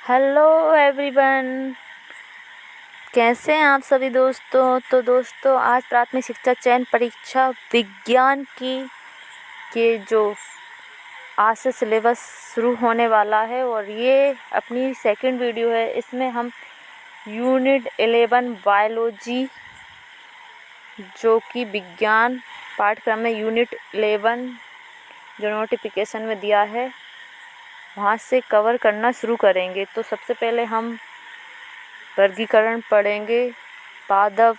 Hello everyone, कैसे हैं आप सभी दोस्तों। तो दोस्तों, आज प्राथमिक शिक्षा चयन परीक्षा विज्ञान की के जो आज से सिलेबस शुरू होने वाला है और ये अपनी सेकंड वीडियो है। इसमें हम यूनिट 11 बायोलॉजी, जो कि विज्ञान पाठ्यक्रम में यूनिट 11 जो नोटिफिकेशन में दिया है वहाँ से कवर करना शुरू करेंगे। तो सबसे पहले हम वर्गीकरण पढ़ेंगे, पादप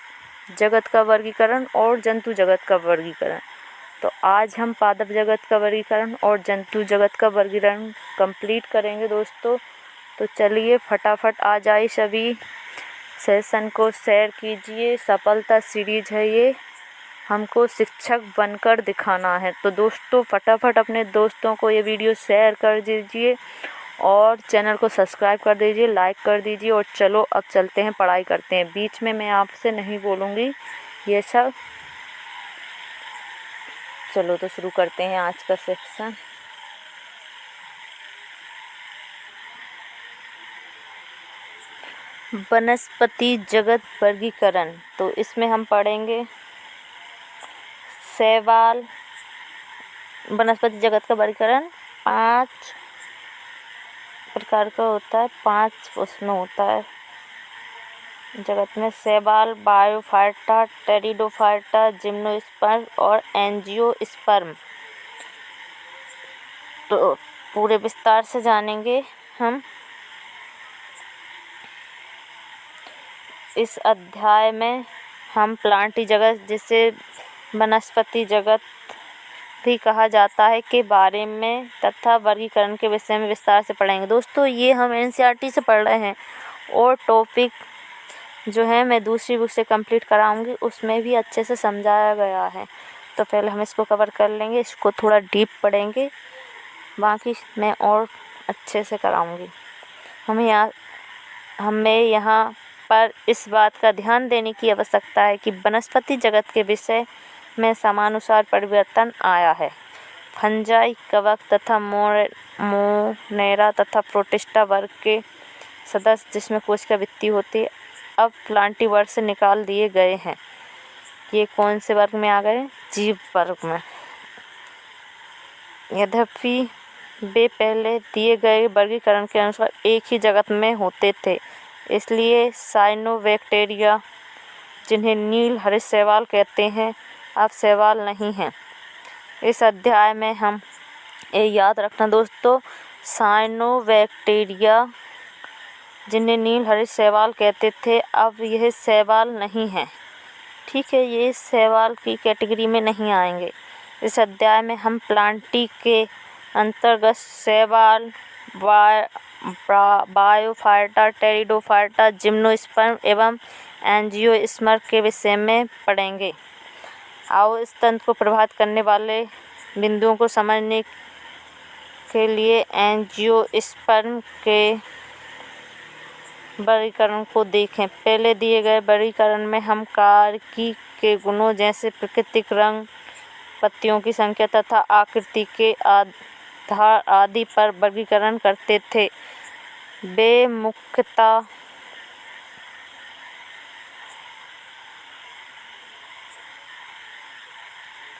जगत का वर्गीकरण और जंतु जगत का वर्गीकरण। तो आज हम पादप जगत का वर्गीकरण और जंतु जगत का वर्गीकरण कंप्लीट करेंगे दोस्तों। तो चलिए फटाफट आ जाइए, सभी सेशन को शेयर कीजिए। सफलता सीरीज है ये, हमको शिक्षक बनकर दिखाना है। तो दोस्तों फटाफट अपने दोस्तों को ये वीडियो शेयर कर दीजिए और चैनल को सब्सक्राइब कर दीजिए, लाइक कर दीजिए। और चलो अब चलते हैं, पढ़ाई करते हैं। बीच में मैं आपसे नहीं बोलूँगी ये सब। चलो तो शुरू करते हैं आज का सेक्शन। वनस्पति जगत वर्गीकरण। तो इसमें हम पढ़ेंगे शैवाल। वनस्पति जगत का वर्गीकरण 5 प्रकार का होता है, 5 उसमें होता है जगत में। शैवाल, बायोफाइटा, टेरिडोफाइटा, जिम्नोस्पर्म और एंजियोस्पर्म। तो पूरे विस्तार से जानेंगे हम इस अध्याय में। हम प्लांटी जगत, जिसे वनस्पति जगत भी कहा जाता है, के बारे में तथा वर्गीकरण के विषय में विस्तार से पढ़ेंगे। दोस्तों ये हम एनसीईआरटी से पढ़ रहे हैं और टॉपिक जो है मैं दूसरी बुक से कंप्लीट कराऊंगी, उसमें भी अच्छे से समझाया गया है। तो पहले हम इसको कवर कर लेंगे, इसको थोड़ा डीप पढ़ेंगे, बाकी मैं और अच्छे से कराऊंगी। हमें यहाँ पर इस बात का ध्यान देने की आवश्यकता है कि वनस्पति जगत के विषय में समानुसार परिवर्तन आया है। फंजाई, कवक तथा मोनेरा तथा प्रोटिस्टा वर्ग के सदस्य, जिसमें कोशिका वृत्ति होती है, अब प्लांटी वर्ग से निकाल दिए गए हैं। ये कौन से वर्ग में आ गए? जीव वर्ग में। यद्यपि वे पहले दिए गए वर्गीकरण के अनुसार एक ही जगत में होते थे, इसलिए साइनोबैक्टीरिया, जिन्हें नील हरित शैवाल कहते हैं, अब शैवाल नहीं हैं। इस अध्याय में हम ये याद रखना दोस्तों, साइनोबैक्टीरिया, जिन्हें नील हरित शैवाल कहते थे, अब यह शैवाल नहीं हैं। ठीक है, ये शैवाल की कैटेगरी में नहीं आएंगे। इस अध्याय में हम प्लांटी के अंतर्गत शैवाल, बायोफाइटा, टेरिडोफाइटा, जिम्नोस्पर्म एवं एंजियोस्पर्म के विषय में पढ़ेंगे। आओ इस तंत्र को प्रभावित करने वाले बिंदुओं को समझने के लिए एंजियोस्पर्म के वर्गीकरण को देखें। पहले दिए गए वर्गीकरण में हम कार्की के गुणों जैसे प्राकृतिक रंग, पत्तियों की संख्या तथा आकृति के आधार आदि पर वर्गीकरण करते थे। वे मुख्यतः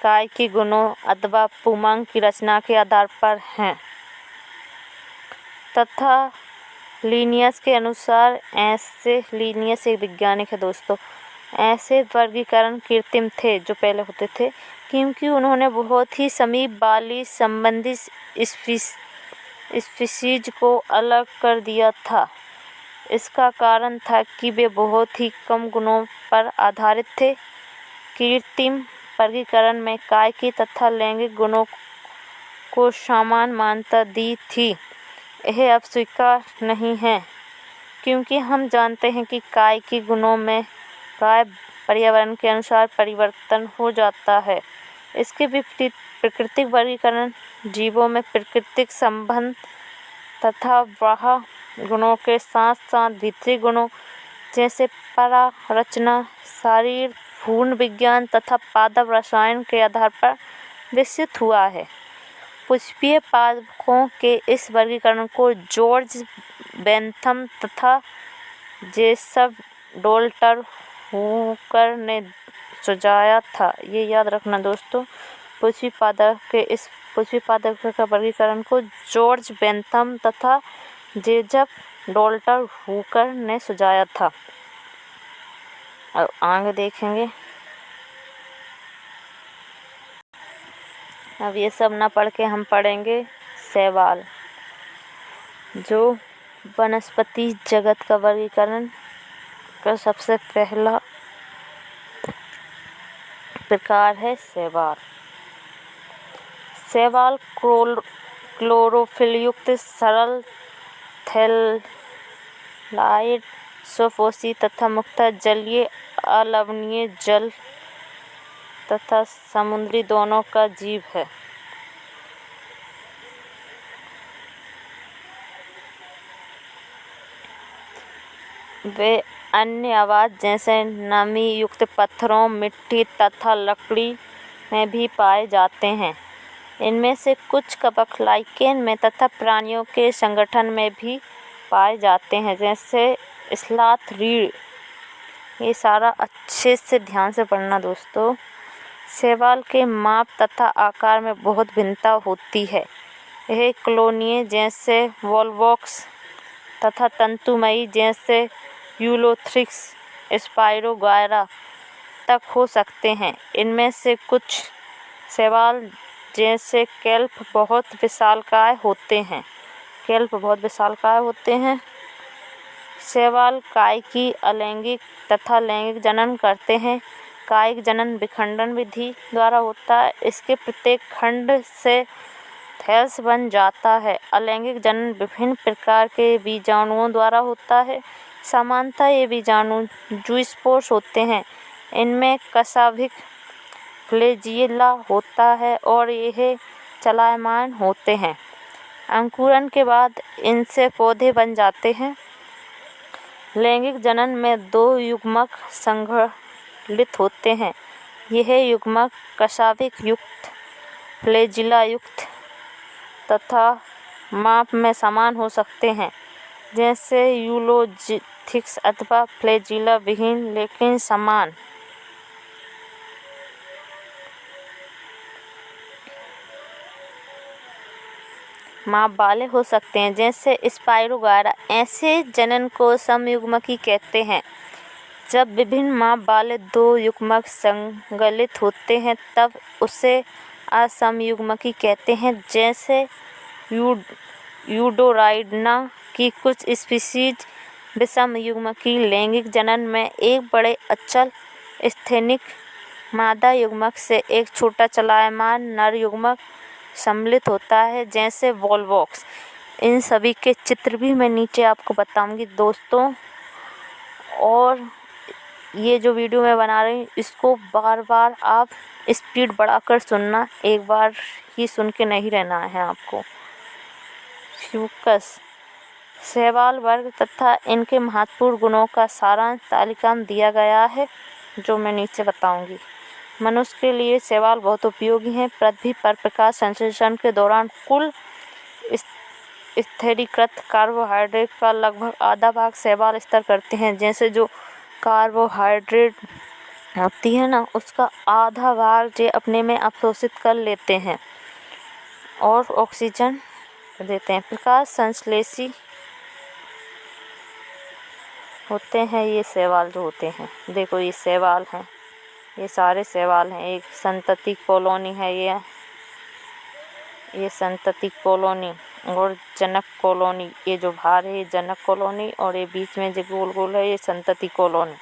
कार्की गुणों अथवा पुमंग की रचना के आधार पर हैं तथा लिनियस के अनुसार ऐसे, लिनियस एक वैज्ञानिक है दोस्तों, ऐसे वर्गीकरण कृत्रिम थे जो पहले होते थे, क्योंकि उन्होंने बहुत ही समीप वाली संबंधित स्पीशीज को अलग कर दिया था। इसका कारण था कि वे बहुत ही कम गुणों पर आधारित थे। कृत्रिम वर्गीकरण में कार्की तथा लैंगिक गुणों को समान मान्यता दी थी। यह अब स्वीकार नहीं है, क्योंकि हम जानते हैं कि कार्की गुणों में प्राय पर्यावरण के अनुसार परिवर्तन हो जाता है। इसके विपरीत प्राकृतिक वर्गीकरण जीवों में प्राकृतिक संबंध तथा बाह्य गुणों के साथ साथ भीतरी गुणों जैसे परारचना, शरीर, भ्रूण विज्ञान तथा पादप रसायन के आधार पर विकसित हुआ है। पुष्पीय पादपों के इस वर्गीकरण को जॉर्ज बेंथम तथा जेसब डोल्टर हुकर ने सुझाया था। ये याद रखना दोस्तों। पृथ्वी पादप का वर्गीकरण को जॉर्ज बेंथम तथा जेजब डोल्टर हुकर ने सुझाया था। अब आगे देखेंगे। अब ये सब ना पढ़ के हम पढ़ेंगे शैवाल, जो वनस्पति जगत का वर्गीकरण का सबसे पहला प्रकार है शैवाल। शैवाल क्लोरोफिल युक्त सरल थैलाइड स्वपोषी तथा मुख्यतः जलीय अलवणीय जल तथा समुद्री दोनों का जीव है। वे अन्य आवास जैसे नमी युक्त पत्थरों, मिट्टी तथा लकड़ी में भी पाए जाते हैं। इनमें से कुछ कवक लाइकेन में तथा प्राणियों के संगठन में भी पाए जाते हैं, जैसे स्लॉथ, रीढ़। ये सारा अच्छे से ध्यान से पढ़ना दोस्तों। शैवाल के माप तथा आकार में बहुत भिन्नता होती है। यह कॉलोनियाँ जैसे वॉलवॉक्स तथा तंतुमयी जैसे यूलोथ्रिक्स, स्पाइरोगायरा तक हो सकते हैं। इनमें से कुछ शैवाल जैसे केल्प बहुत विशालकाय होते हैं। शैवाल कायिकी अलैंगिक तथा लैंगिक जनन करते हैं। कायिक जनन विखंडन विधि द्वारा होता है। इसके प्रत्येक खंड से थैलस बन जाता है। अलैंगिक जनन विभिन्न प्रकार के बीजाणुओं द्वारा होता है। सामान्यतः ये बीजाणु जूस्पोर्स होते हैं। इनमें कशाभिक फ्लैजिला होता है और यह चलायमान होते हैं। अंकुरण के बाद इनसे पौधे बन जाते हैं। लैंगिक जनन में 2 युग्मक संघटित होते हैं। यह युग्मक कशाभिक युक्त, फ्लैजिला युक्त तथा माप में समान हो सकते हैं, जैसे यूलोथिक्स अथवा फ्लैजिला विहीन लेकिन समान। माप वाले हो सकते हैं, जैसे स्पाइरोगायरा। ऐसे जनन को समयुग्मकी कहते हैं। जब विभिन्न माप वाले 2 युग्मक संगलित होते हैं तब उसे असमयुग्मकी कहते हैं। जैसे यूडोराइडना की कुछ स्पीशीज विषमयुग्मकी लैंगिक जनन में एक बड़े अचल स्थैतिक मादा युग्मक से एक छोटा चलायमान नर युग्मक सम्मिलित होता है, जैसे वॉलवॉक्स। इन सभी के चित्र भी मैं नीचे आपको बताऊंगी दोस्तों। और ये जो वीडियो मैं बना रही हूँ इसको बार बार आप स्पीड बढ़ाकर सुनना, एक बार ही सुन के नहीं रहना है आपको। फ्यूकस। शैवाल वर्ग तथा इनके महत्वपूर्ण गुणों का सारांश तालिका में दिया गया है, जो मैं नीचे बताऊंगी। मनुष्य के लिए शैवाल बहुत उपयोगी हैं। पृथ्वी पर प्रकाश संश्लेषण के दौरान कुल स्थिरीकृत कार्बोहाइड्रेट का लगभग आधा भाग शैवाल स्तर करते हैं। जैसे जो कार्बोहाइड्रेट होती है ना, उसका आधा भाग ये अपने में अवशोषित कर लेते हैं और ऑक्सीजन देते हैं। प्रकाश संश्लेषी होते हैं ये शैवाल जो होते हैं। देखो ये शैवाल हैं, ये सारे शैवाल हैं। एक संतति कॉलोनी है ये संतति कॉलोनी और जनक कॉलोनी। ये जो बाहर है ये जनक कॉलोनी और ये बीच में जो गोल गोल है ये संतति कॉलोनी।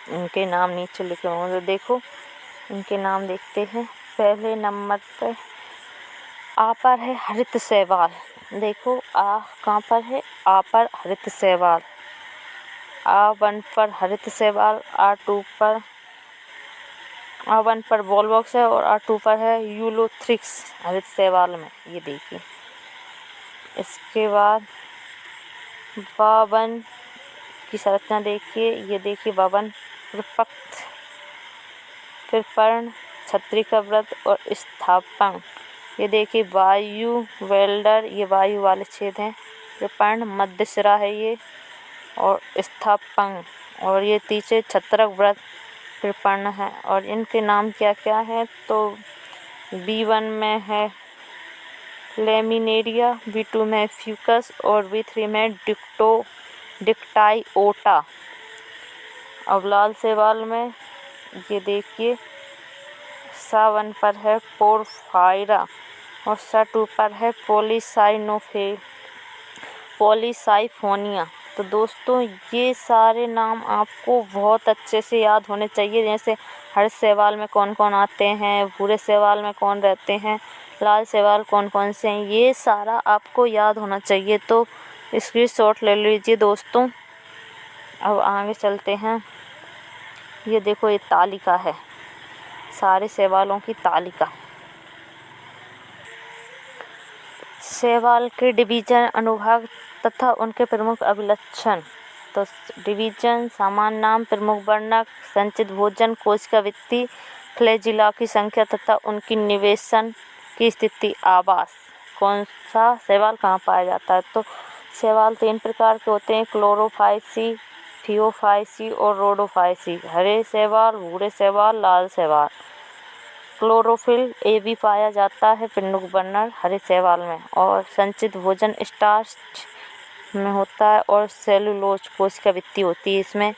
इनके नाम नीचे लिखे होंगे, देखो इनके नाम देखते हैं। पहले नंबर पे आ पर है हरित शैवाल। देखो आ कहाँ पर है, आ पर हरित शैवाल। A1 पर हरित शैवाल, A1 पर वॉलवॉक्स है और A2 पर है यूलोथ्रिक्स हरित शैवाल में। ये देखिए। इसके बाद बावन की संरचना देखिए। ये देखिए बावन प्रपक्त, फिर पर्ण, छत्री का व्रत और स्थापन। ये देखिए वायु वेल्डर, ये वायु वाले छेद हैं। कृपण मध्यसिरा है ये, और स्थापंग, और ये तीसरे छत्रक व्रत कृपण है। और इनके नाम क्या क्या है, तो B1 में है लेमिनेरिया, B2 में फ्यूकस और B3 में डिक्टाइओटा। अब लाल शैवाल में ये देखिए, सा1 पर है पोरफायरा और सा2 पर है पॉलीसाइफोनिया। तो दोस्तों ये सारे नाम आपको बहुत अच्छे से याद होने चाहिए, जैसे हरे शैवाल में कौन कौन आते हैं, भूरे शैवाल में कौन रहते हैं, लाल शैवाल कौन कौन से हैं, ये सारा आपको याद होना चाहिए। तो स्क्रीनशॉट ले लीजिए दोस्तों। अब आगे चलते हैं। ये देखो, ये तालिका है, सारे शैवालों की तालिका। शैवाल के डिवीजन, अनुभाग तथा उनके प्रमुख अभिलक्षण। तो डिवीजन, सामान्य नाम, प्रमुख वर्णक, संचित भोजन, कोशिका वृत्ति, फ्लैजिला की संख्या तथा उनकी निवेशन की स्थिति, आवास। कौन सा शैवाल कहाँ पाया जाता है, तो शैवाल 3 प्रकार के होते हैं, क्लोरोफाइसी, थियोफाइसी और रोडोफाइसी। हरे शैवाल, भूरे शैवाल, लाल शैवाल। क्लोरोफिल ए भी पाया जाता है प्रमुख वर्णक हरे शैवाल में, और संचित भोजन स्टार्च में होता है, और सेलुलोज कोशिका वृत्ति होती है इसमें,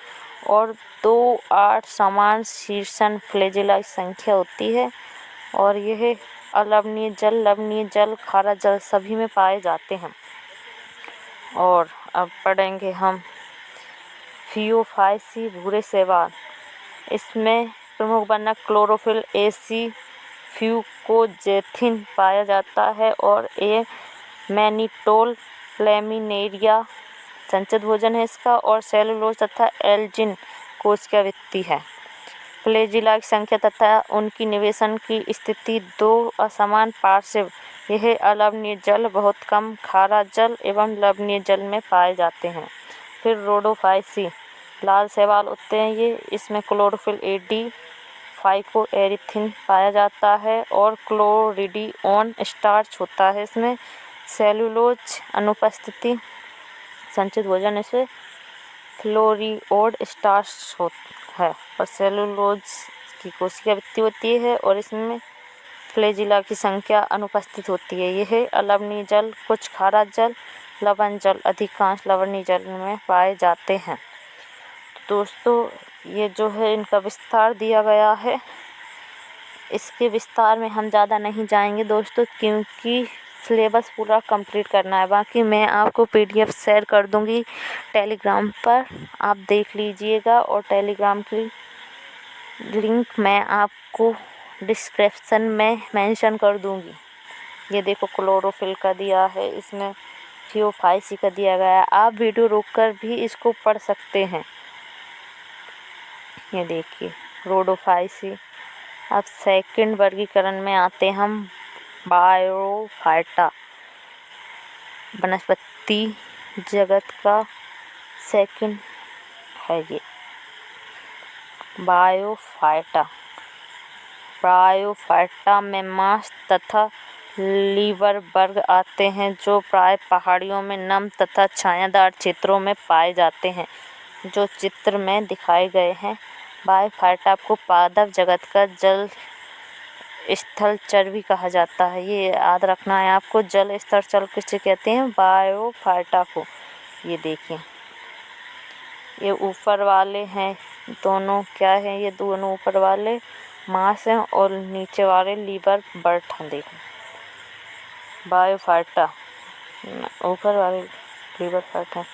और 2-8 समान शीर्षण फ्लैजिला की संख्या होती है। और यह अलवणीय जल, लवणीय जल, खारा जल सभी में पाए जाते हैं। और अब पढ़ेंगे हम थियोफाइसी, भूरे शैवाल। इसमें प्रमुख वर्णक क्लोरोफिल एसी फ्यूकोजेथिन पाया जाता है, और ये मैनिटोल लेमिनेरिया संचित भोजन है इसका, और सेलुलोज तथा एल्जिन कोशिका वृत्ति है। फ्लैजिला की संख्या तथा उनकी निवेशन की स्थिति 2 असमान पार्श्व। यह अलवणीय जल, बहुत कम खारा जल एवं लवणीय जल में पाए जाते हैं। फिर रोडोफाइसी, लाल शैवाल होते हैं ये, इसमें क्लोरोफिल एडी फाइकोएरिथिन पाया जाता है, और क्लोरिडिओन स्टार्च होता है इसमें। सेलुलोज अनुपस्थिति, संचित भोजन इसमें फ्लोरिओड स्टार्च है, और सेलुलोज की कोशिका वृत्ति होती है, और इसमें फ्लैजिला की संख्या अनुपस्थित होती है। यह अलवणीय जल, कुछ खारा जल, लवण जल, अधिकांश लवणीय जल में पाए जाते हैं। दोस्तों ये जो है इनका विस्तार दिया गया है, इसके विस्तार में हम ज़्यादा नहीं जाएंगे दोस्तों, क्योंकि सिलेबस पूरा कंप्लीट करना है। बाकी मैं आपको PDF शेयर कर दूंगी टेलीग्राम पर, आप देख लीजिएगा, और टेलीग्राम की लिंक मैं आपको डिस्क्रिप्शन में मेंशन कर दूंगी। ये देखो, क्लोरोफिल का दिया है, इसमें थियोफाइसी का दिया गया है। आप वीडियो रोककर भी इसको पढ़ सकते हैं। ये देखिए रोडोफाइसी। अब सेकंड वर्गीकरण में आते हम, बायोफाइटा। वनस्पति जगत का सेकंड है ये बायोफाइटा। बायोफाइटा में मांस तथा लीवर वर्ग आते हैं, जो प्राय पहाड़ियों में नम तथा छायादार क्षेत्रों में पाए जाते हैं, जो चित्र में दिखाए गए हैं। बायोफाइटा को पादप जगत का जल स्थल चर भी कहा जाता है। ये याद रखना है आपको, जल स्थल चर किसे कहते हैं, बायोफाइटा को। ये देखिए, ये ऊपर वाले हैं दोनों, क्या है ये दोनों ऊपर वाले मांस हैं, और नीचे वाले लीवर बर्ट हैं। देखो बायोफाइटा, ऊपर वाले लीवर बर्ट हैं।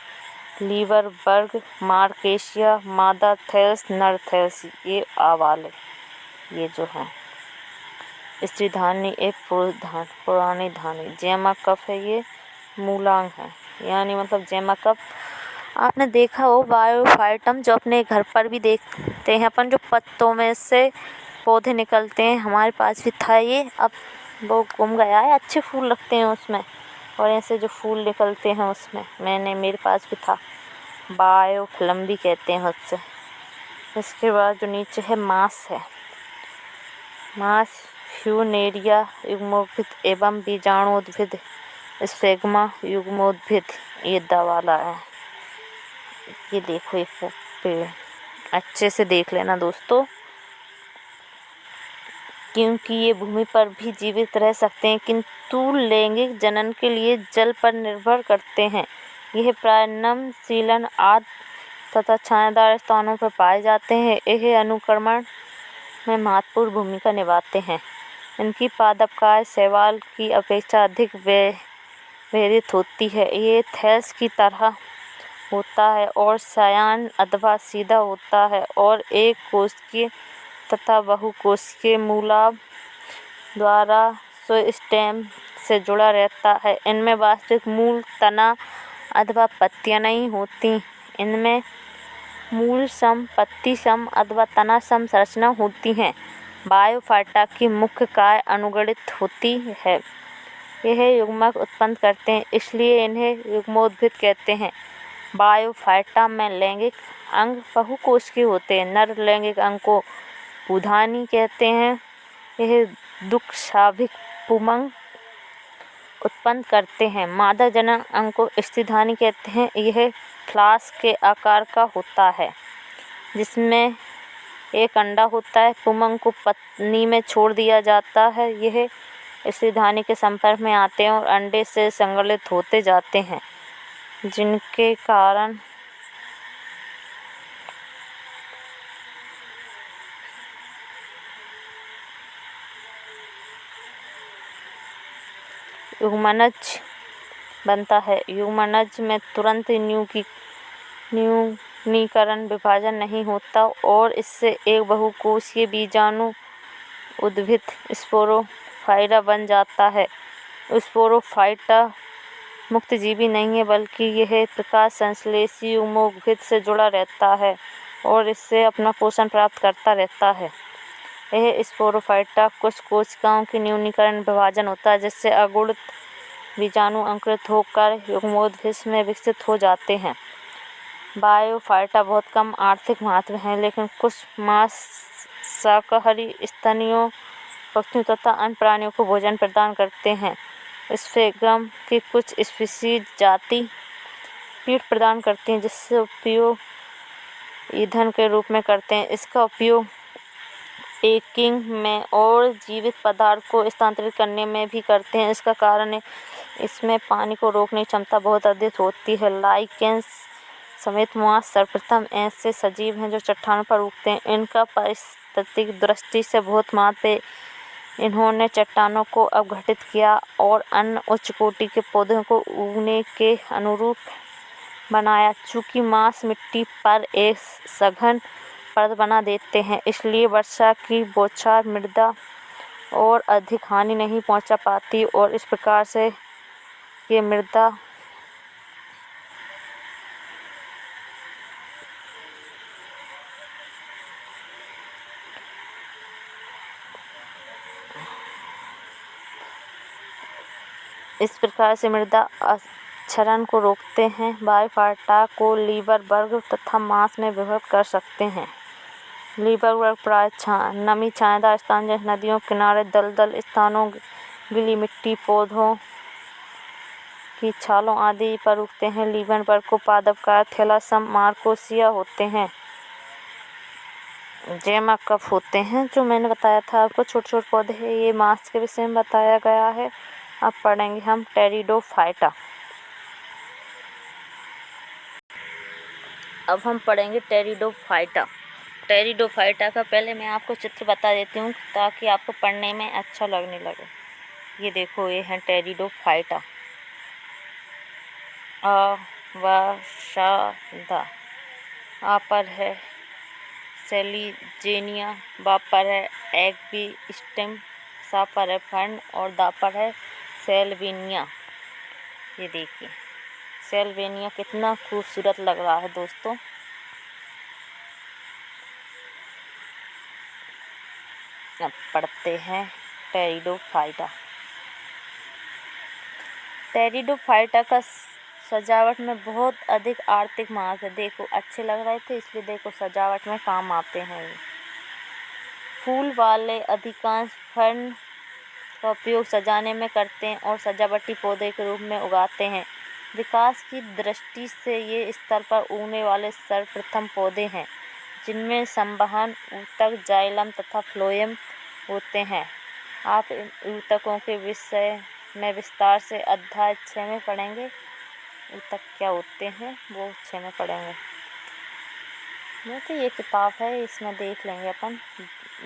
लीवर वर्ग मार्केशिया, मादा थैलस, नर थैलस, ये आवाले ये जो है। स्त्री धानी एक पुरानी धानी। जेमा कफ है, ये मूलांग है, यानी मतलब जेमा कफ आपने देखा हो बायोफाइटम, जो अपने घर पर भी देखते हैं अपन, जो पत्तों में से पौधे निकलते हैं। हमारे पास भी था ये, अब वो गुम गया है। अच्छे फूल लगते हैं उसमें, और ऐसे जो फूल निकलते हैं उसमें, मेरे पास भी था। बायोफिल्म भी कहते हैं उससे। इसके बाद जो नीचे है मांस है, मांस फ्यूनेरिया युग्मोद्भिद एवं बीजाणुद्भिद स्फेग्मा युग्मोद्भिद ये दवाला है। ये देखो ये पेड़, अच्छे से देख लेना दोस्तों, क्योंकि ये भूमि पर भी जीवित रह सकते हैं किंतु लैंगिक जनन के लिए जल पर निर्भर करते हैं। यह प्राय नम, सीलन आदि तथा छायादार स्थानों पर पाए जाते हैं। यह अनुक्रमण में महत्वपूर्ण भूमिका निभाते हैं। इनकी पादपकाय शैवाल की अपेक्षा अधिक विभेदित होती है। ये थैल्स की तरह होता है और सयान अथवा सीधा होता है और एक कोशिकीय तथा बहुकोशिकीय मूलाभ द्वारा स्टेम से जुड़ा रहता है। इनमें वास्तविक मूल, तना अथवा पत्तियां नहीं होती। इनमें मूल सम, पत्ती सम अथवा तना सम संरचना होती है। बायोफाइटा की मुख्य काय अनुगणित होती है। यह युग्मक उत्पन्न करते हैं, इसलिए इन्हें युग्मोद्भिद कहते हैं। बायोफाइटा में लैंगिक अंग बहुकोशिकीय होते हैं। नर लैंगिक अंग को पुधानी कहते हैं। यह दुःशाभिक पुंमग उत्पन्न करते हैं। मादा जनन अंग को स्त्रीधानी कहते हैं। यह फ्लास्क के आकार का होता है जिसमें एक अंडा होता है। पुंमग को पत्नी में छोड़ दिया जाता है। यह स्त्रीधानी के संपर्क में आते हैं और अंडे से संगलित होते जाते हैं, जिनके कारण युग्मनज बनता है। युग्मनज में तुरंत न्यूनीकरण विभाजन नहीं होता और इससे एक बहुकोशीय बीजाणु उद्भिद स्पोरोफाइटा बन जाता है। स्पोरोफाइटा मुक्तजीवी नहीं है, बल्कि यह प्रकाश संश्लेषी युग्मोद्भिद से जुड़ा रहता है और इससे अपना पोषण प्राप्त करता रहता है। यह स्पोरोफाइटा कुछ कोशिकाओं की न्यूनीकरण विभाजन होता है, जिससे अगुणित बीजाणु अंकुरित होकर युग्मोद्भिद में विकसित हो जाते हैं। बायोफाइटा बहुत कम आर्थिक महत्व है, लेकिन कुछ मांस शाकाहारी स्तनियों, पक्षियों तथा अन्य प्राणियों को भोजन प्रदान करते हैं। स्फेग्म की कुछ स्पीशीज जाति पीठ प्रदान करती हैं, जिससे उपयोग ईंधन के रूप में करते हैं। इसका उपयोग पेकिंग में और जीवित पदार्थ को स्थानांतरित करने में भी करते हैं। इसका कारण है इसमें पानी को रोकने की क्षमता बहुत अधिक होती है। लाइकेन्स समेत मांस सर्वप्रथम ऐसे सजीव हैं जो चट्टानों पर उगते हैं। इनका पारिस्थितिक दृष्टि से बहुत महत्व है। इन्होंने चट्टानों को अपघटित किया और अन्य उच्च कोटि के पौधों को उगने के अनुरूप बनाया। चूंकि मांस मिट्टी पर एक सघन परत बना देते हैं, इसलिए वर्षा की बौछार मृदा और अधिक हानि नहीं पहुंचा पाती और इस प्रकार से ये मृदा क्षरण को रोकते हैं। बायोफाइटा को लीवर वर्ग तथा मांस में विभक्त कर सकते हैं। लीवर वर्ग प्राय नमी छायादार स्थान जैसे नदियों किनारे, दलदल स्थानों, गीली मिट्टी, पौधों की छालों आदि पर उगते हैं। लीवर वर्ग को पादपकाय थैलासम मार्कोसिया होते हैं। जेमा कफ होते हैं, जो मैंने बताया था आपको, छोटे छोटे पौधे हैं। ये मांस के विषय में बताया गया है। अब पढ़ेंगे हम टेरिडोफाइटा। अब हम पढ़ेंगे टेरिडोफाइटा। टेरिडोफाइटा का पहले मैं आपको चित्र बता देती हूँ ताकि आपको पढ़ने में अच्छा लगने लगे। ये देखो, ये है टेरिडोफाइटा। अवसादा आ पर है सेलिजेनिया, बा पर है एग्विस्टिम, सा पर है फर्न और दा पर है सेल्वेनिया। ये देखिए सेल्वेनिया कितना खूबसूरत लग रहा है दोस्तों। अब पढ़ते हैं टेरिडोफाइटा। टेरिडोफाइटा का सजावट में बहुत अधिक आर्थिक महत्व है। देखो अच्छे लग रहे थे, इसलिए देखो सजावट में काम आते हैं। फूल वाले अधिकांश फर्न का उपयोग सजाने में करते हैं और सजावटी पौधे के रूप में उगाते हैं। विकास की दृष्टि से ये स्तर पर उगने वाले सर्वप्रथम पौधे हैं, जिनमें संवहन, ऊतक, जाइलम तथा फ्लोएम होते हैं। आप इन ऊतकों के विषय में विस्तार से अध्याय 6 में पढ़ेंगे। ऊतक क्या होते हैं वो 6 में पढ़ेंगे। तो ये किताब है, इसमें देख लेंगे अपन।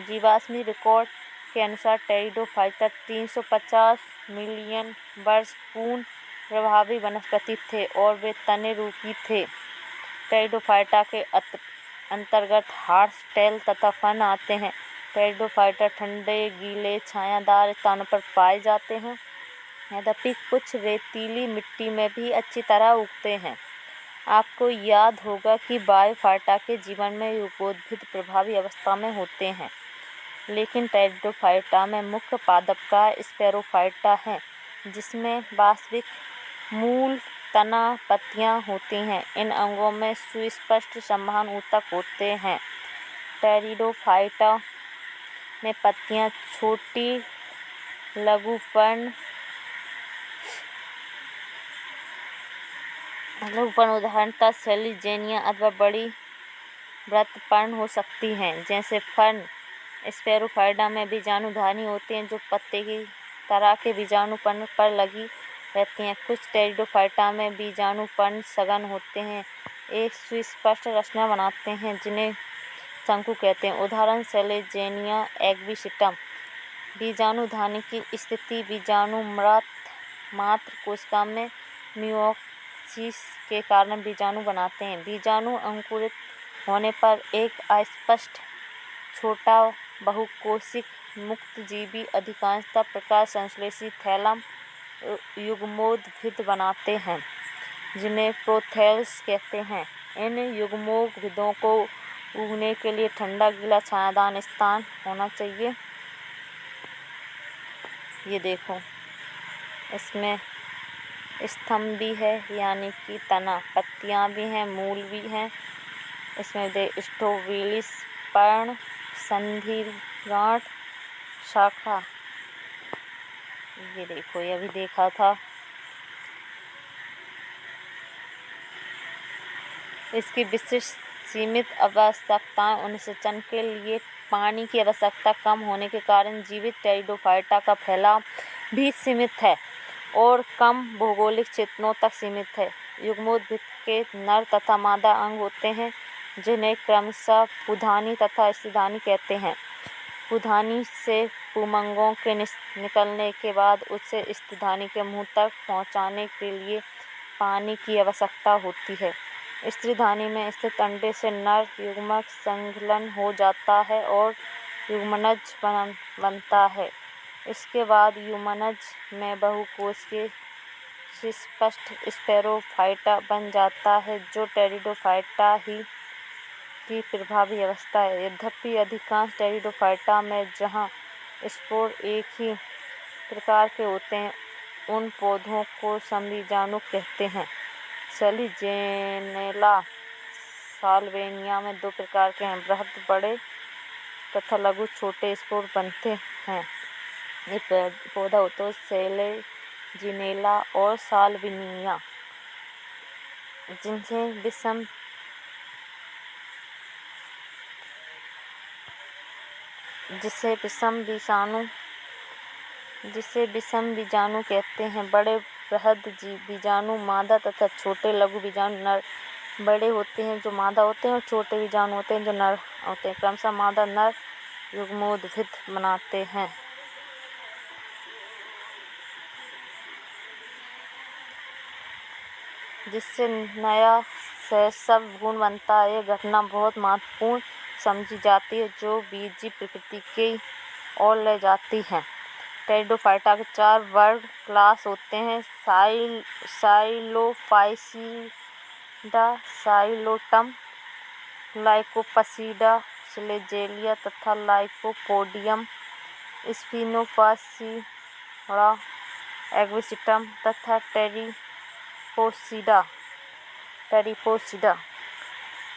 जीवाश्मी रिकॉर्ड के अनुसार टेरिडोफाइटा 350 मिलियन वर्ष पूर्ण प्रभावी वनस्पति थे और वे तने रूपी थे। टेरिडोफाइटा के अंतर्गत हार्स टेल तथा फर्न आते हैं। टेरिडोफाइटा ठंडे, गीले, छायादार स्थानों पर पाए जाते हैं, यद्यपि कुछ रेतीली मिट्टी में भी अच्छी तरह उगते हैं। आपको याद होगा कि बायोफाइटा के जीवन में युगोद्भिद प्रभावी अवस्था में होते हैं, लेकिन टेरिडोफाइटा में मुख्य पादपका स्पेरोफाइटा है, जिसमें वास्तविक मूल, तना, पत्तियां होती हैं। इन अंगों में सुस्पष्ट संवहन ऊतक होते हैं। टेरिडोफाइटा में पत्तियां छोटी, लघु फर्न उदाहरणतः सेलिजेनिया अथवा बड़ी वृत्तपर्ण हो सकती हैं। जैसे फर्न स्पेरोफाइटा में बीजाणुधानी होती हैं, जो पत्ते की तरह के बीजाणुपर्ण पर लगी रहती हैं। कुछ टेरिडोफाइटा में बीजाणुपर्ण सघन होते हैं, एक सुस्पष्ट रचना बनाते हैं, जिन्हें शंकु कहते हैं। उदाहरण सेलिजेनिया एग्विसिटम। बीजाणुधानी की स्थिति बीजाणु मात्र कोशिका में मियोसिस के कारण बीजाणु बनाते हैं। बीजाणु अंकुरित होने पर एक अस्पष्ट, छोटा, बहुकोशिक, मुक्तजीवी, अधिकांशतः प्रकाश संश्लेषी थैलम युग्मोद्भिद बनाते हैं, जिन्हें प्रोथेल्स कहते हैं। इन युग्मोद्भिदों को उगने के लिए ठंडा, गीला, छायादार स्थान होना चाहिए। ये देखो, इसमें स्तंभ भी है, यानी कि तना, पत्तियां भी हैं, मूल भी हैं। इसमें स्टोविलिस, पर्ण, संधि, गांठ, शाखा। ये देखो, ये अभी देखा था। इसकी विशिष्ट सीमित आवश्यकताएं। उनिषेचन के लिए पानी की आवश्यकता कम होने के कारण जीवित टेरिडोफाइटा का फैलाव भी सीमित है और कम भौगोलिक क्षेत्रों तक सीमित है। युग्मोद्भिद के नर तथा मादा अंग होते हैं, जिन्हें क्रमशः पुधानी तथा स्त्रीधानी कहते हैं। पुधानी से पुंमंगों के निकलने के बाद उसे स्त्रीधानी के मुंह तक पहुंचाने के लिए पानी की आवश्यकता होती है। स्त्रीधानी में स्थित अंडे से नर युग्मक संलग्न हो जाता है और युग्मनज बनता है। इसके बाद युग्मनज में बहुकोशिकीय सुस्पष्ट स्पेरोफाइटा बन जाता है, जो टेरिडोफाइटा ही की प्रभावी अवस्था है। यद्यपि अधिकांश टेरिडोफाइटा में जहाँ स्पोर एक ही प्रकार के होते हैं, उन पौधों को समबीजाणु कहते हैं। सेलिजेनेला साल्विनिया में 2 प्रकार के हैं, बृहद बड़े तथा लघु छोटे स्पोर बनते हैं। ये पौधा होता है सेलेजिनेला और साल्विनिया, जिसे विषम बीजाणु कहते हैं। बड़े बृहद बीजाणु मादा तथा छोटे लघु बीजाणु नर। बड़े होते हैं जो मादा होते हैं और छोटे बीजाणु होते हैं जो नर होते हैं। क्रमशः मादा नर युग्मोद्भिद बनाते हैं। जिससे नया शैशव गुण बनता है। यह घटना बहुत महत्वपूर्ण समझी जाती है, जो बीजीय प्रकृति की ओर ले जाती है। टेरिडोफाइटा के 4 वर्ग क्लास होते हैं: साइलोफाइसीडा, साइलोटम, लाइकोपसीडा, फ्लैजेलिया तथा लाइकोपोडियम, स्पिनोफासीडा, एग्विसिटम तथा टेरिपोसिडा,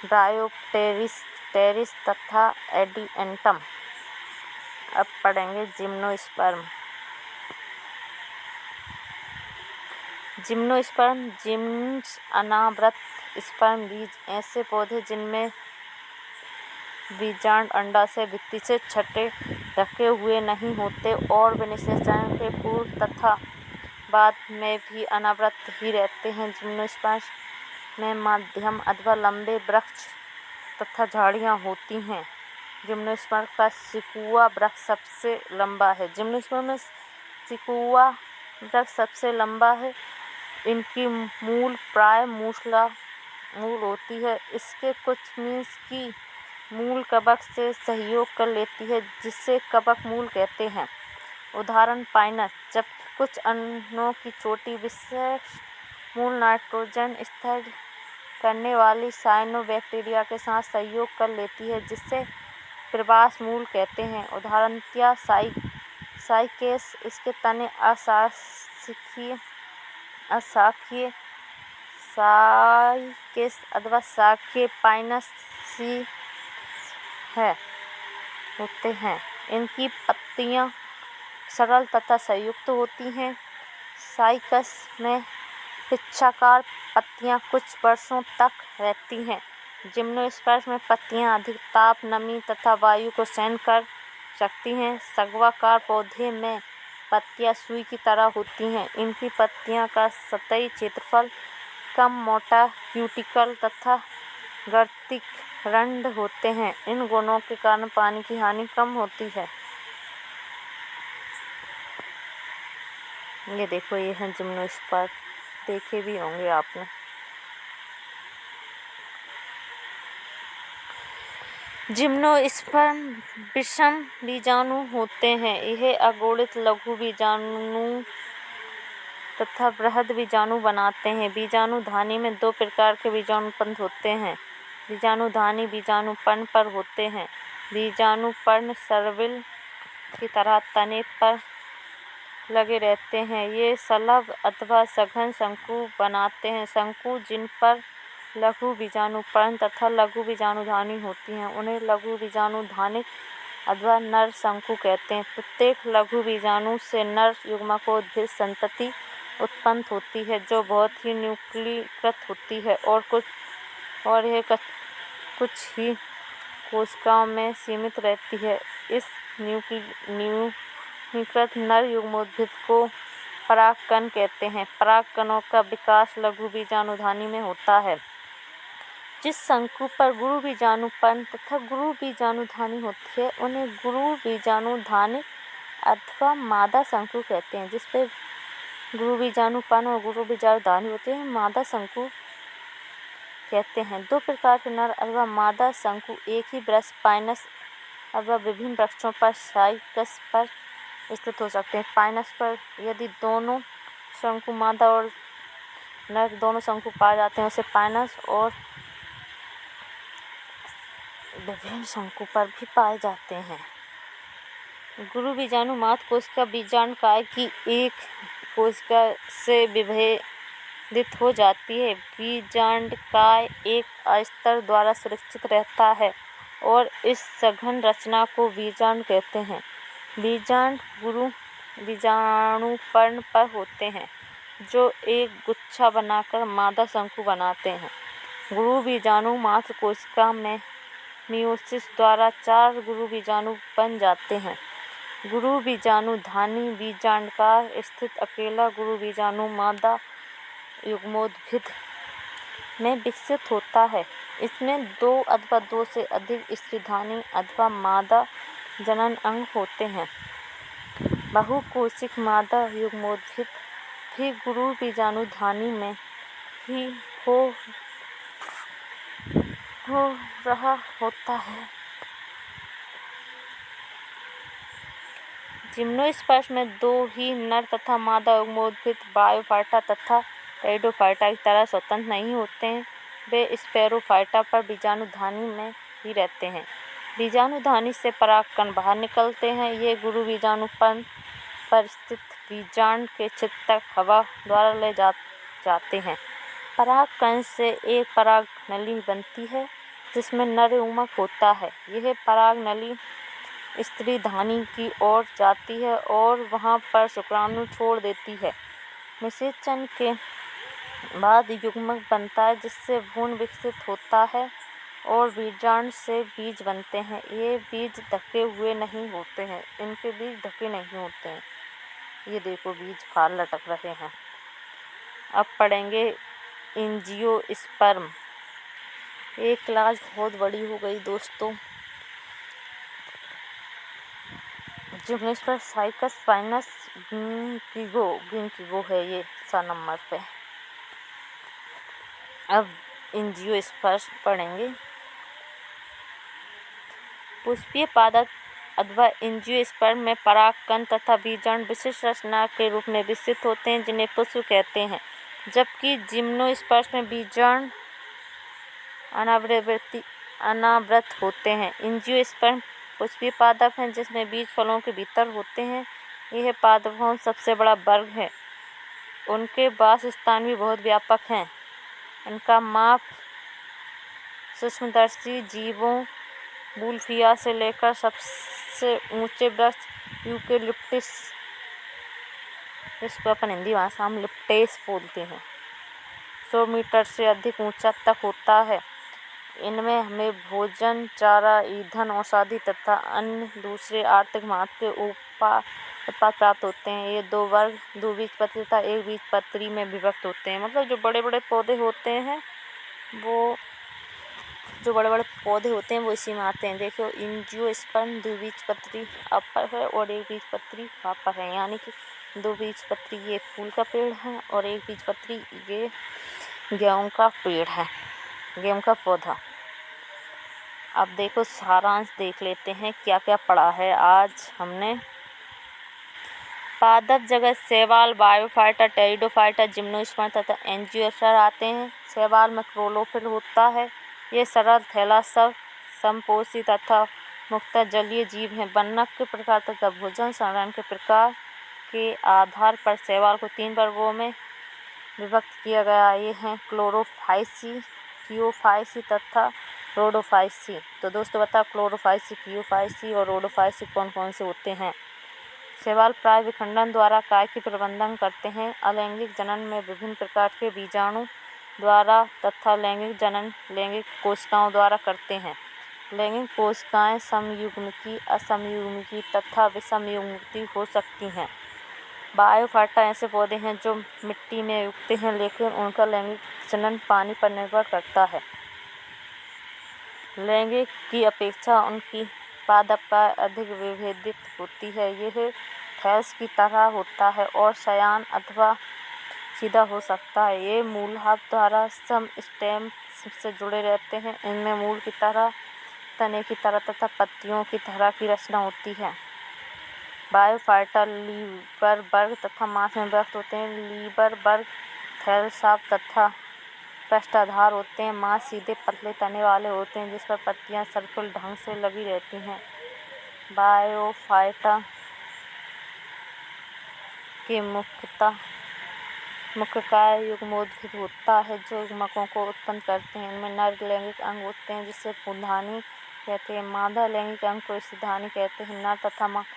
डायोप्टेरिस तथा एडिएंटम। अब पढ़ेंगे जिम्नोस्पर्म। जिम्नोस्पर्म, जिम्स, अनावृत स्पर्म बीज ऐसे पौधे जिनमें बीजांड अंडाशय भित्ति से छटे ढके हुए नहीं होते और वे निषेचन के पूर्व तथा बाद में भी अनावृत ही रहते हैं। जिम्नोस्पर्म में मध्यम अथवा लंबे वृक्ष तथा झाड़ियाँ होती हैं। जिम्नोस्पर्म का सिकुआ वृक्ष सबसे लंबा है। जिम्नोस्पर्म में सिकुआ वृक्ष सबसे लंबा है। इनकी मूल प्राय मूल होती है। इसके कुछ मीन्स की मूल कवक से सहयोग कर लेती है, जिसे कवक मूल कहते हैं। उदाहरण पाइनस, जबकि कुछ अन्यों की चोटी विशेष मूल नाइट्रोजन स्थिर करने वाली साइनोबैक्टीरिया के साथ सहयोग कर लेती है, जिसे प्रवास मूल कहते हैं। उदाहरणतया साइकेस, इसके तने अशाखीय साइकेस अथवा शाखीय पाइनस होते हैं। इनकी पत्तियां सरल तथा संयुक्त होती हैं। साइकस में पिच्छाकार पत्तियां कुछ वर्षों तक रहती हैं। जिम्नोस्पर्म में पत्तियां अधिक ताप, नमी तथा वायु को सहन कर सकती हैं। सगवाकार पौधे में पत्तियां सुई की तरह होती हैं। इनकी पत्तियां का सतही क्षेत्रफल कम, मोटा क्यूटिकल तथा गर्तिक रंध्र होते हैं। इन गुणों के कारण पानी की हानि कम होती है। ये देखो, ये है जिम्नोस्पर्म, देखे भी होंगे आपने। जिम्नोस्पर्म विषम बीजाणु होते हैं। यह अगुणित लघु बीजाणु तथा बृहद बीजाणु बनाते हैं। बीजाणुधानी में दो प्रकार के बीजाणु उत्पन्न होते हैं। बीजाणुधानी बीजाणुपर्ण पर होते हैं। बीजाणुपर्ण सर्विल की तरह तने पर लगे रहते हैं। ये शलभ अथवा सघन शंकु बनाते हैं। शंकु जिन पर लघु बीजाणुपर्ण तथा लघु बीजाणुधानी होती हैं, उन्हें लघु बीजाणुधानी अथवा नर शंकु कहते हैं। प्रत्येक लघु बीजाणु से नर युग्मकोद्भिद संतति उत्पन्न होती है, जो बहुत ही न्यूक्लीकृत होती है और यह कुछ ही कोशिकाओं में सीमित रहती है। इस न्यूक्लीकृत नर युग्मोद्भिद को परागकण कहते हैं। परागकणों का विकास लघु बीजाणुधानी में होता है। जिस शंकु पर गुरु बीजाणुपर्ण तथा गुरु बीजाणुधानी होती है, उन्हें गुरु बीजाणुधानी अथवा मादा शंकु कहते हैं। जिस पर गुरु बीजाणुपर्ण और गुरु बीजाणुधानी होते हैं, मादा शंकु कहते हैं। दो प्रकार के नर अथवा मादा शंकु एक ही वृक्ष, पाइनस अथवा विभिन्न वृक्षों पर, साइकस पर स्थित हो सकते हैं। पाइनस पर यदि दोनों शंकु मादा और नर दोनों शंकु पाए जाते हैं, उसे पाइनस, और विभिन्न शंकु पर भी पाए जाते हैं। गुरु बीजाणु मात्र कोशिका बीजांडकाय की एक कोशिका से विभेदित हो जाती है। बीजांडकाय एक अस्तर द्वारा सुरक्षित रहता है और इस सघन रचना को बीजांड कहते हैं। बीजांड गुरु बीजाणुपर्ण पर होते हैं, जो एक गुच्छा बनाकर मादा शंकु बनाते हैं। गुरु बीजाणु मात्र कोशिका में मियोसिस द्वारा 4 गुरु बीजाणु बन जाते हैं। गुरु बीजाणुधानी बीजांडकाय स्थित अकेला गुरु बीजाणु मादा युग्मोद्भिद में विकसित होता है। इसमें 2 अथवा 2 से अधिक स्त्रीधानी अथवा मादा जनन अंग होते हैं। बहुकोशिक मादा युग्मोद्भिद भी गुरु बीजाणुधानी में ही हो रहा होता है। जिम्नोस्पर्म में 2 ही नर तथा मादा युग्मोद्भिद ब्रायोफाइटा तथा टेरिडोफाइटा की तरह स्वतंत्र नहीं होते हैं। वे स्पैरोफाइटा पर बीजाणुधानी में ही रहते हैं। बीजाणुधानी से परागकण बाहर निकलते हैं। ये गुरु बीजाणुपर्ण पर स्थित बीजांड के छिद्र तक हवा द्वारा ले जाते हैं। परागकण से एक पराग नली बनती है, जिसमें नर युग्मक होता है। यह पराग नली स्त्रीधानी की ओर जाती है और वहां पर शुक्राणु छोड़ देती है। निषेचन के बाद युग्मक बनता है, जिससे भ्रूण विकसित होता है और बीजांड से बीज बनते हैं। ये बीज ढके हुए नहीं होते हैं, इनके बीज ढके नहीं होते हैं। ये देखो बीज बाहर लटक रहे हैं। अब पढ़ेंगे एंजियोस्पर्म। ये क्लास बहुत बड़ी हो गई दोस्तों। जिम्नोस्पर्म साइकस फाइनस गिंकिगो है ये 7 नंबर पे। अब एंजियोस्पर्म पढ़ेंगे। पुष्पीय पादप अथवा एंजियोस्पर्म में परागकण तथा बीजाणु विशिष्ट रचना के रूप में विकसित होते हैं, जिन्हें पुष्प कहते हैं, जबकि जिम्नोस्पर्म में बीजाणु अनावृत होते हैं। एंजियोस्पर्म पुष्पीय पादप हैं जिसमें बीज फलों के भीतर होते हैं। यह पादपों सबसे बड़ा वर्ग है। उनके वास स्थान भी बहुत व्यापक हैं। इनका माप सूक्ष्मदर्शी जीवों वुल्फिया से लेकर सबसे ऊंचे वृक्ष यूकेलिप्टस, इसको अपन हिंदी भाषा में लिप्टेस बोलते हैं, 100 मीटर से अधिक ऊंचा तक होता है। इनमें हमें भोजन, चारा, ईंधन, औषधि तथा अन्य दूसरे आर्थिक महत्व के उत्पाद प्राप्त होते हैं। ये 2 वर्ग द्विबीजपत्री तथा एकबीजपत्री में विभक्त होते हैं। मतलब जो बड़े बड़े पौधे होते हैं वो इसी में आते हैं। देखो एंजियोस्पर्म द्विबीजपत्री अपर है और एकबीजपत्री अपर है, यानी कि द्विबीजपत्री ये फूल का पेड़ है और एकबीजपत्री ये गेहूं का पेड़ है, गेहूं का पौधा। अब देखो सारांश देख लेते हैं क्या क्या पढ़ा है आज हमने। पादप जगत शैवाल, बायोफाइटा, टेरिडोफाइटा, जिम्नोस्पर्म तथा एंजियोस्पर्म आते हैं। शैवाल में क्लोरोफिल होता है। ये सरल थैलासव समपोषी तथा मुक्तः जलीय जीव हैं। वर्णक के प्रकार तथा भोजन संग्रहण के प्रकार के आधार पर शैवाल को 3 वर्गों में विभक्त किया गया। ये हैं क्लोरोफाइसी, कियोफाइसी तथा रोडोफाइसी। तो दोस्तों बताओ क्लोरोफाइसी, कियोफाइसी और रोडोफाइसी कौन कौन से होते हैं। शैवाल प्राय विखंडन द्वारा काय की प्रबंधन करते हैं। अलैंगिक जनन में विभिन्न प्रकार के बीजाणु द्वारा तथा लैंगिक जनन लैंगिक कोशिकाओं द्वारा करते हैं। लैंगिक कोशिकाएं समयुग्मकी, असमयुग्मकी तथा विषमयुग्मकी हो सकती हैं। बायोफाइटा ऐसे पौधे हैं जो मिट्टी में उगते हैं, लेकिन उनका लैंगिक जनन पानी पर निर्भर करता है। लैंगिक की अपेक्षा उनकी पादपकाय अधिक विभेदित होती है। यह थैलस की तरह होता है और शयन अथवा सीधा हो सकता है। ये मूलहाथ द्वारा सम स्टेम से जुड़े रहते हैं। इनमें मूल की तरह, तने की तरह तथा पत्तियों की तरह की रचना होती है। बायोफाइटा लीवर वर्ग तथा मांस में विभक्त होते हैं। लीवर वर्ग थैलसाप तथा पृष्ठाधार होते हैं। मांस सीधे पतले तने वाले होते हैं जिस पर पत्तियां सर्पिल ढंग से लगी रहती हैं। बायोफाइटा के मुख्य काय युग्मोद्भिद होता है जो युग्मकों को उत्पन्न करते हैं। इनमें नर लैंगिक अंग होते हैं जिसे फूलधानी कहते हैं। मादा लैंगिक अंग को स्तनधानी कहते हैं। नर तथा मादा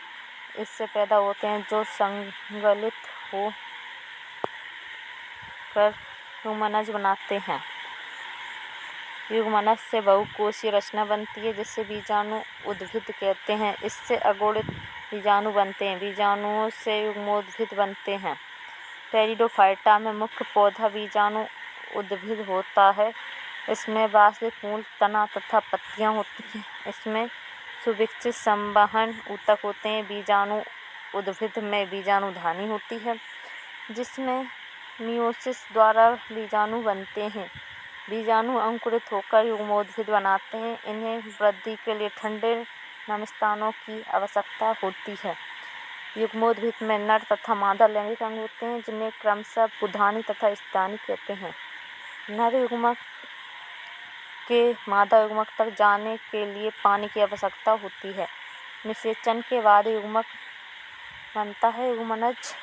इससे पैदा होते हैं जो संगलित हो कर युग्मनज बनाते हैं। युग्मनज से बहुकोशीय रचना बनती है जिसे बीजाणु उद्भिद कहते हैं। इससे अगुणित बीजाणु बनते हैं। बीजाणुओं से युग्मोद्भिद बनते हैं। टेरिडोफाइटा में मुख्य पौधा बीजाणु उद्भिद होता है। इसमें वास्तविक मूल, तना तथा पत्तियां होती हैं। इसमें सुविकसित संवहन ऊतक होते हैं। बीजाणु उद्भिद में बीजाणुधानी होती है जिसमें मियोसिस द्वारा बीजाणु बनते हैं। बीजाणु अंकुरित होकर युग्मोद्भिद बनाते हैं। इन्हें वृद्धि के लिए ठंडे नम स्थानों की आवश्यकता होती है। युग्मोद्भिद में नर तथा मादा लैंगिक अंग होते हैं जिन्हें क्रमशः पुधानी तथा स्तनानी कहते हैं। नर युग्मक के मादा युग्मक तक जाने के लिए पानी की आवश्यकता होती है। निषेचन के बाद युग्मक बनता है। युग्मनज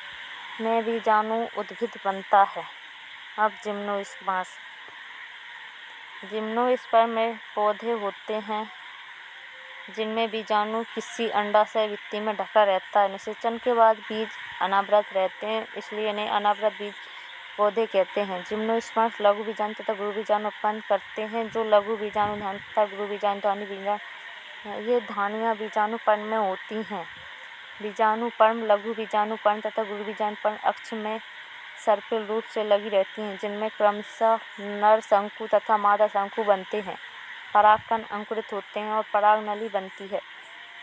में बीजाणु उद्भिद बनता है। अब जिम्नोस्पर्म में पौधे होते हैं जिनमें बीजाणु किसी अंडाशय भित्ति में ढका रहता है। निषेचन के बाद बीज अनावृत रहते हैं, इसलिए इन्हें अनावृत बीज पौधे कहते हैं। जिम्नोस्पर्म्स लघु बीजाणु तथा गुरु बीजाणु उत्पन्न करते हैं। जो लघु बीजाणु धानी तथा गुरु बीजाणु धानी बीजाणु ये धानियाँ बीजाणु पर्ण में होती हैं। बीजाणु पर्ण, लघु बीजाणु पर्ण तथा गुरु बीजाणु पर्ण अक्ष में सर्पिल रूप से लगी रहती हैं, जिनमें क्रमशः नर शंकु तथा मादा शंकु बनते हैं। परागकण अंकुरित होते हैं और पराग नली बनती है,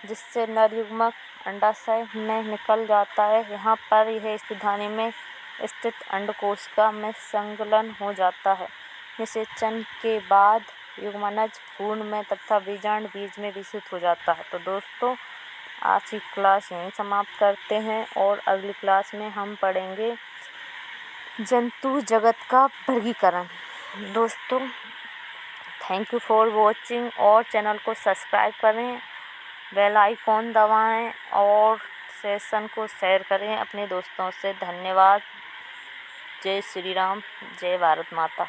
जिससे नर युग्मक अंडाशय में निकल जाता है। यहाँ पर यह स्तनधानी में स्थित अंडकोशिका में संलग्न हो जाता है। निषेचन के बाद युग्मनज भ्रूण में तथा बीजांड बीज में विकसित हो जाता है। तो दोस्तों, आज की क्लास यहीं समाप्त करते हैं और अगली क्लास में हम पढ़ेंगे जंतु जगत का वर्गीकरण। दोस्तों, थैंक यू फॉर वॉचिंग और चैनल को सब्सक्राइब करें, बेल आइकॉन दबाएं और सेशन को शेयर करें अपने दोस्तों से। धन्यवाद। जय श्री राम, जय भारत माता।